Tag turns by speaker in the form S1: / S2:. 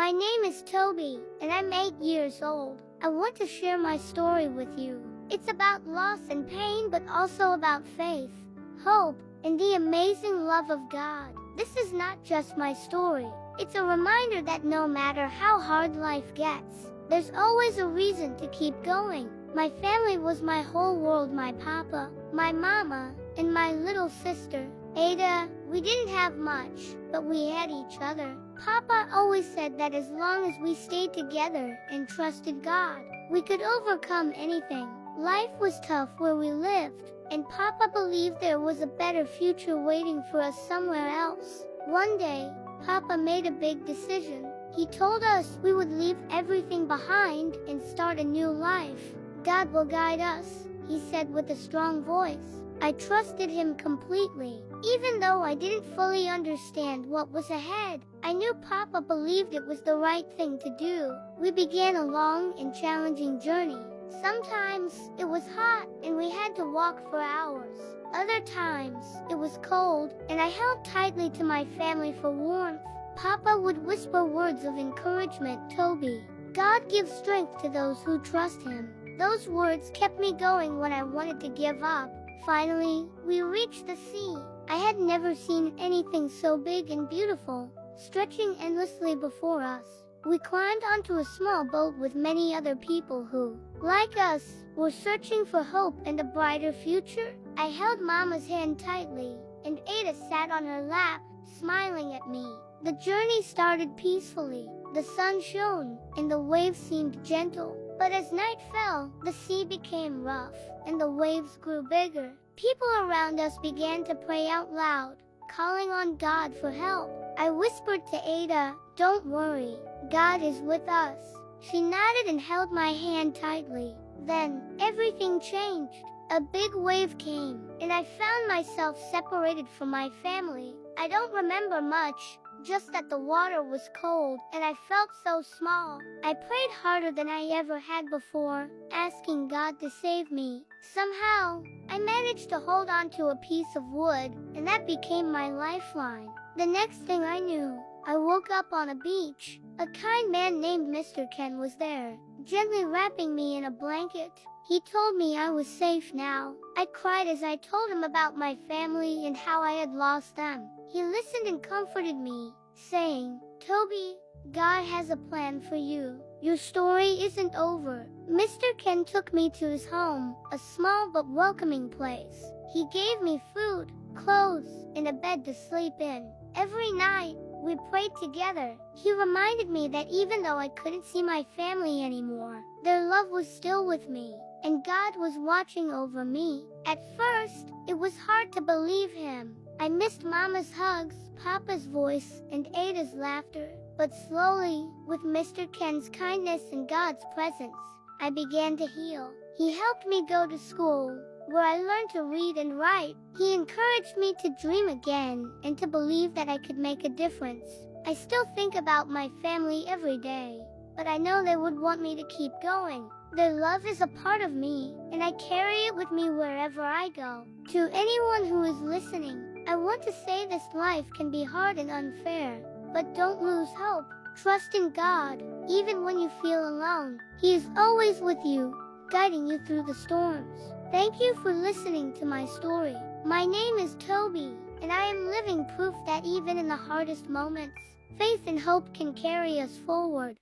S1: My name is Toby, and I'm 8 years old. I want to share my story with you. It's about loss and pain, but also about faith, hope, and the amazing love of God. This is not just my story. It's a reminder that no matter how hard life gets, there's always a reason to keep going. My family was my whole world. My papa, my mama, and my little sister, Ada. We didn't have much, but we had each other. Papa always said that as long as we stayed together and trusted God, we could overcome anything. Life was tough where we lived, and Papa believed there was a better future waiting for us somewhere else. One day, Papa made a big decision. He told us we would leave everything behind and start a new life. God will guide us, he said with a strong voice. I trusted him completely. Even though I didn't fully understand what was ahead, I knew Papa believed it was the right thing to do. We began a long and challenging journey. Sometimes it was hot and we had to walk for hours. Other times it was cold and I held tightly to my family for warmth. Papa would whisper words of encouragement. Toby, God gives strength to those who trust him. Those words kept me going when I wanted to give up. Finally, we reached the sea. I had never seen anything so big and beautiful, stretching endlessly before us. We climbed onto a small boat with many other people who, like us, were searching for hope and a brighter future. I held Mama's hand tightly, and Ada sat on her lap, smiling at me. The journey started peacefully. The sun shone, and the waves seemed gentle. But as night fell, the sea became rough, and the waves grew bigger. People around us began to pray out loud, calling on God for help. I whispered to Ada, "Don't worry, God is with us." She nodded and held my hand tightly. Then, everything changed. A big wave came, and I found myself separated from my family. I don't remember much, just that the water was cold and I felt so small. I prayed harder than I ever had before, asking God to save me. Somehow, I managed to hold on to a piece of wood, and that became my lifeline. The next thing I knew, I woke up on a beach. A kind man named Mr. Ken was there, gently wrapping me in a blanket. He told me I was safe now. I cried as I told him about my family and how I had lost them. He listened and comforted me, saying, "Toby, God has a plan for you. Your story isn't over." Mr. Ken took me to his home, a small but welcoming place. He gave me food, clothes, and a bed to sleep in. Every night, we prayed together. He reminded me that even though I couldn't see my family anymore, their love was still with me, and God was watching over me. At first, it was hard to believe him. I missed Mama's hugs, Papa's voice, and Ada's laughter. But slowly, with Mr. Ken's kindness and God's presence, I began to heal. He helped me go to school, where I learned to read and write. He encouraged me to dream again and to believe that I could make a difference. I still think about my family every day, but I know they would want me to keep going. Their love is a part of me, and I carry it with me wherever I go. To anyone who is listening, I want to say this life can be hard and unfair, but don't lose hope. Trust in God, even when you feel alone. He is always with you, guiding you through the storms. Thank you for listening to my story. My name is Toby, and I am living proof that even in the hardest moments, faith and hope can carry us forward.